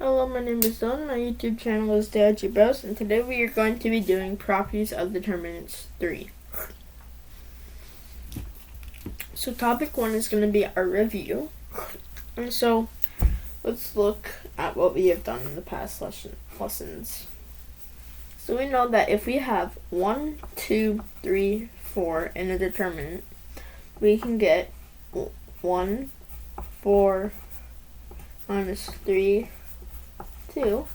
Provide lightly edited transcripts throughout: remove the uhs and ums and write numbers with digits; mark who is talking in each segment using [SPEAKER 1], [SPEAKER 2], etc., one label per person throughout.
[SPEAKER 1] Hello, my name is Dylan. My YouTube channel is Dad Bros, and today we are going to be doing properties of determinants 3. So topic 1 is going to be our review. And so let's look at what we have done in the past lessons. So we know that if we have 1, 2, 3, 4 in a determinant, we can get 1, 4, minus 3, 2,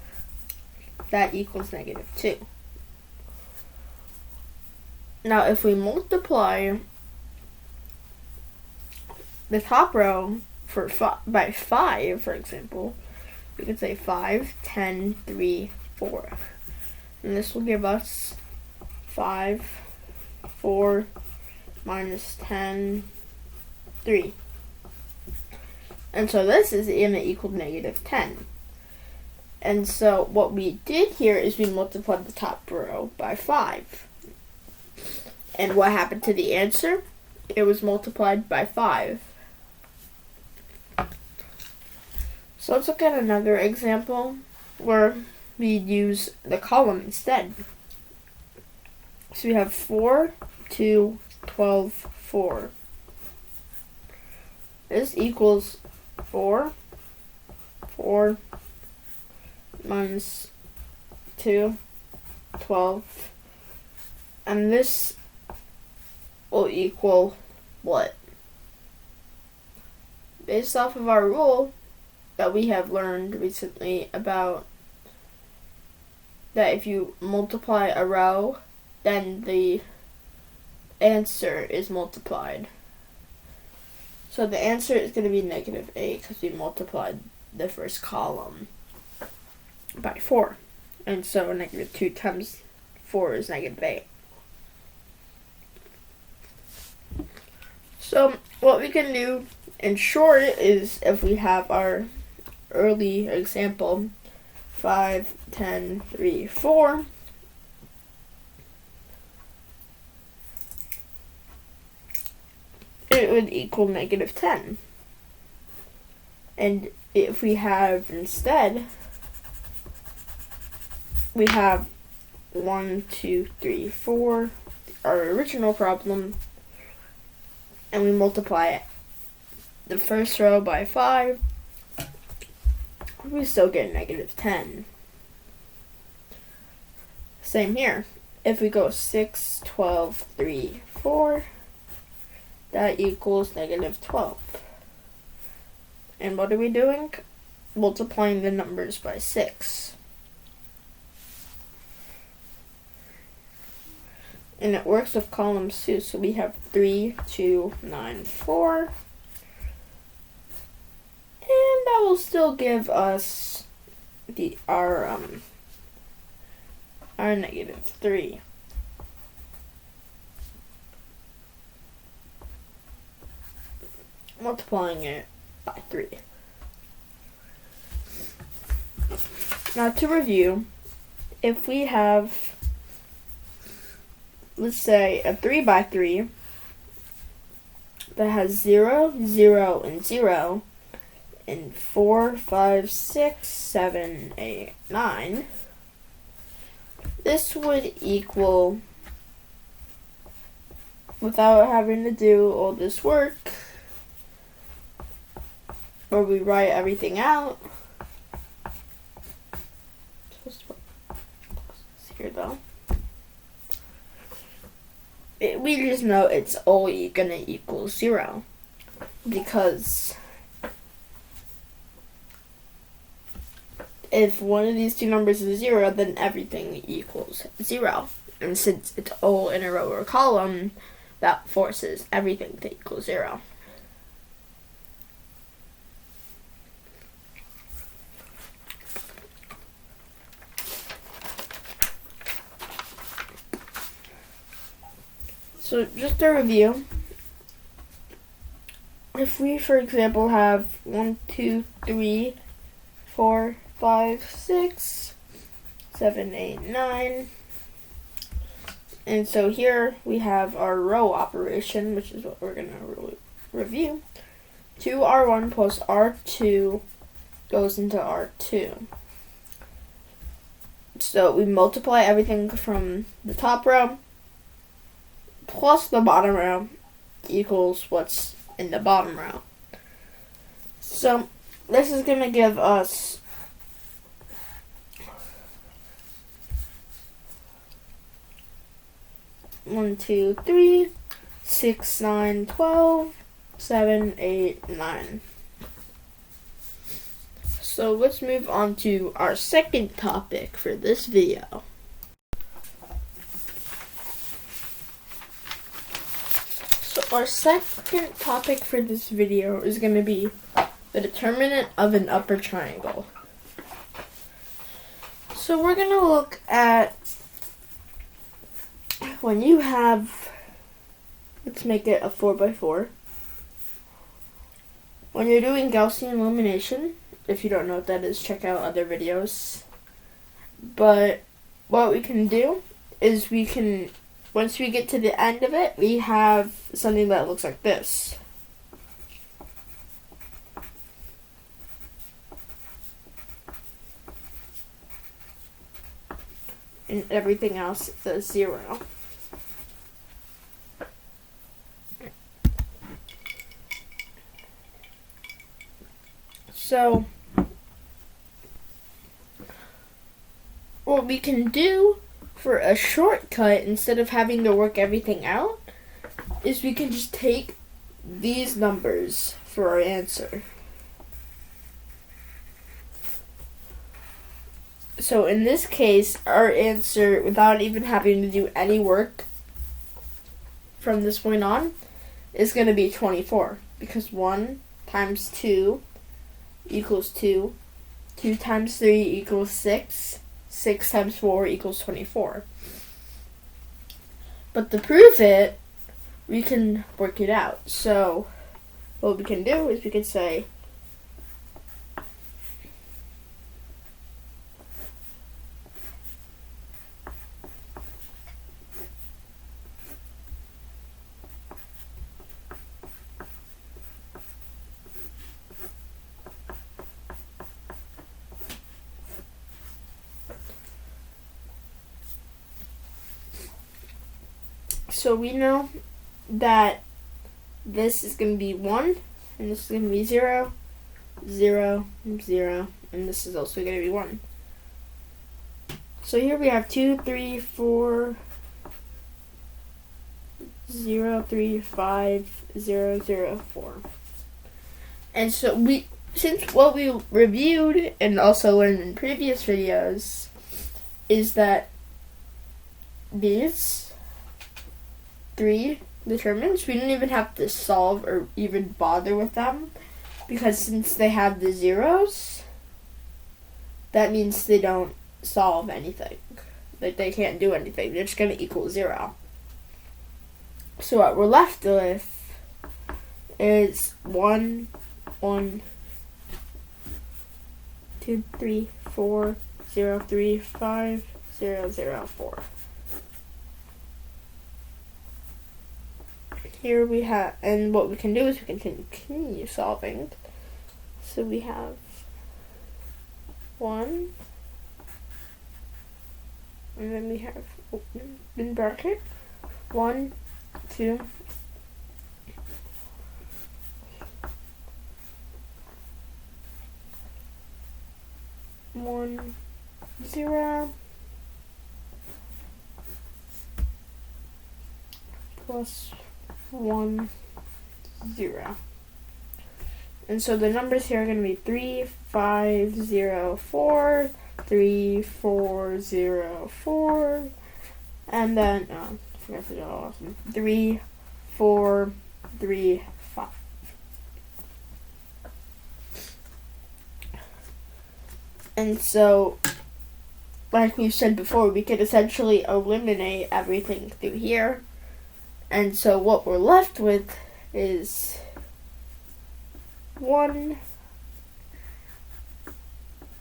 [SPEAKER 1] that equals negative 2. Now if we multiply the top row by 5, for example, we could say 5, 10, 3, 4. And this will give us 5, 4, minus 10, 3. And so this is going to equal negative 10. And so what we did here is we multiplied the top row by 5. And what happened to the answer? It was multiplied by 5. So let's look at another example where we use the column instead. So we have 4, 2, 12, 4. This equals 4, 4, minus 2, 12, and this will equal what? Based off of our rule that we have learned recently about that if you multiply a row, then the answer is multiplied. So the answer is going to be negative 8 because we multiplied the first column by 4. And so negative 2 times 4 is negative 8. So what we can do in short is if we have our early example 5, 10, 3, 4, it would equal negative 10. And if we have instead, we have 1, 2, 3, 4, our original problem, and we multiply the first row by 5, we still get negative 10. Same here. If we go 6, 12, 3, 4, that equals negative 12. And what are we doing? Multiplying the numbers by 6. And it works with columns too, so we have 3, 2, 9, 4. And that will still give us our negative 3. Multiplying it by 3. Now to review, if we have, let's say, a 3 by 3 that has 0, 0, and 0, and 4, 5, 6, 7, 8, 9, this would equal, without having to do all this work, where we write everything out. Here though. We just know it's all gonna equal 0. Because if one of these two numbers is 0, then everything equals 0. And since it's all in a row or column, that forces everything to equal 0. So just to review, if we, for example, have 1, 2, 3, 4, 5, 6, 7, 8, 9, and so here we have our row operation, which is what we're going to review. 2R1 plus R2 goes into R2. So we multiply everything from the top row plus the bottom row equals what's in the bottom row. So this is going to give us 1, 2, 3, 6, 9, 12, 7, 8, 9. So let's move on to our second topic for this video. So our second topic for this video is going to be the determinant of an upper triangle. So we're going to look at when you have, let's make it a 4x4. When you're doing Gaussian elimination, if you don't know what that is, check out other videos. But what we can do is we can, once we get to the end of it, we have something that looks like this. And everything else is a 0. So what we can do for a shortcut, instead of having to work everything out, is we can just take these numbers for our answer. So in this case, our answer, without even having to do any work from this point on, is going to be 24. Because 1 times 2 equals 2. 2 times 3 equals 6. 6 times 4 equals 24. But to prove it, we can work it out. So what we can do is we can say so we know that this is going to be 1, and this is going to be 0, 0, 0, and this is also going to be 1. So here we have 2, 3, 4, 0, 3, 5, 0, 0, 4. And so since what we reviewed and also learned in previous videos is that these 3 determinants, we don't even have to solve or even bother with them, because since they have the zeros, that means they don't solve anything. Like, they can't do anything. They're just going to equal 0. So what we're left with is 1, 1, 2, 3, 4, 0, 3, 5, 0, 0, 4. Here we have, and what we can do is we can continue solving. So we have 1, and then we have open bracket, 1, 2, 1, 0, plus 1, 0. And so the numbers here are going to be 3, 5, 0, 4, 3, 4, 0, 4, and then, I forgot to do all of them, 3, 4, 3, 5. And so, like we said before, we could essentially eliminate everything through here. And so what we're left with is 1,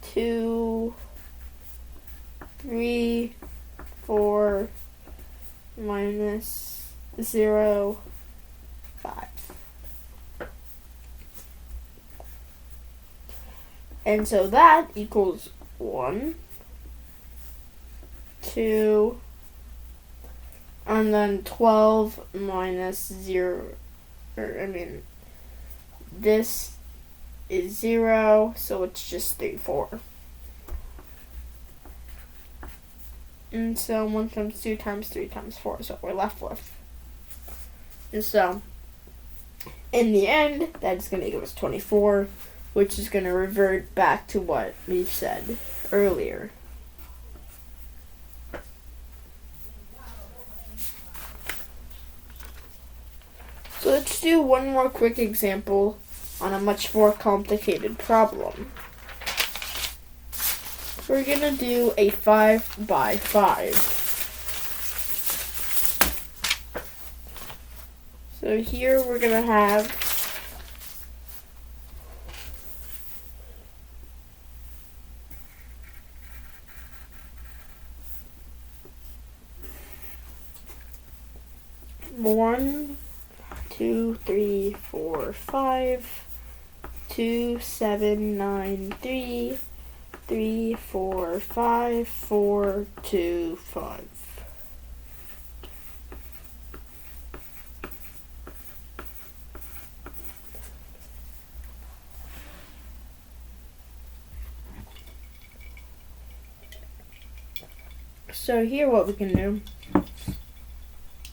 [SPEAKER 1] 2, 3, 4, minus 0, 5. And so that equals 1, 2, and then 12 minus 0, this is 0, so it's just 3, 4. And so 1 times 2 times 3 times 4 is what we're left with. And so, in the end, that's going to give us 24, which is going to revert back to what we said earlier. So let's do one more quick example on a much more complicated problem. We're going to do a 5 by 5. So here we're going to have 1, 2, 3, 4, 5, 2, 7, 9, 3, 3, 4, 5, 4, 2, 5. So here what we can do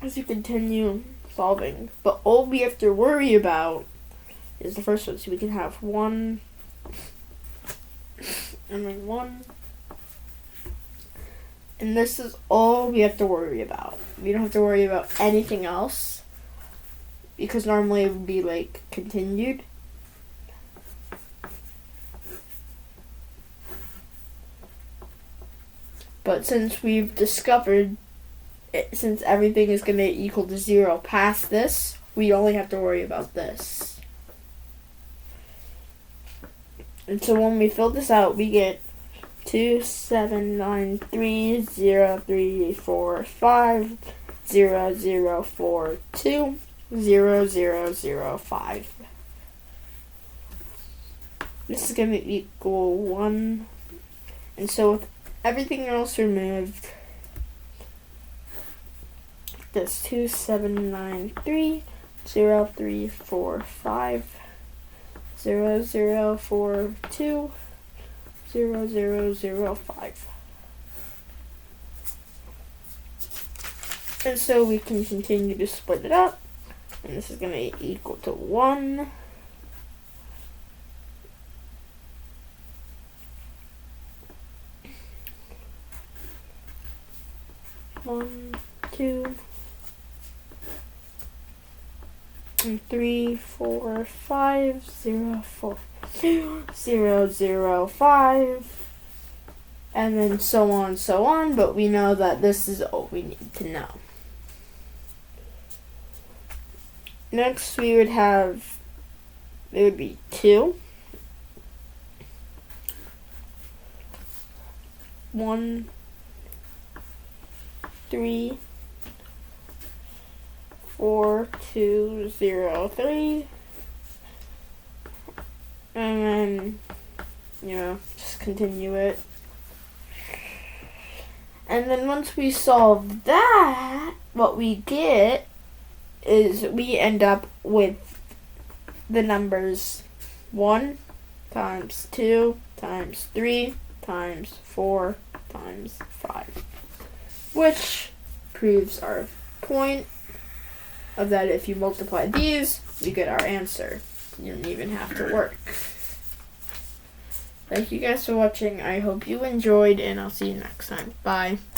[SPEAKER 1] is we continue solving, but all we have to worry about is the first one. So we can have 1 and then 1, and this is all we have to worry about. We don't have to worry about anything else, because normally it would be like continued. But since we've discovered since everything is going to equal to 0 past this, we only have to worry about this. And so when we fill this out, we get 2, 7, 9, 3, 0, 3, 4, 5, 0, 0, 4, 2, 0, 0, 0, 5. This is going to equal 1. And so with everything else removed, this 2, 7, 9, 3, 0, 3, 4, 5, 0, 0, 4, 2, 0, 0, 0, 5. And so we can continue to split it up, and this is going to equal to 1. 1, 2, 3, 4, 5, 0, 4, 2, 0, 0, 5, and then so on, but we know that this is all we need to know. Next we would have, it would be 2, 1, 3, 4, 2, 0, 3, and then, just continue it. And then once we solve that, what we get is we end up with the numbers 1 times 2 times 3 times 4 times 5, which proves our point of that if you multiply these, you get our answer. You don't even have to work. Thank you guys for watching. I hope you enjoyed, and I'll see you next time. Bye.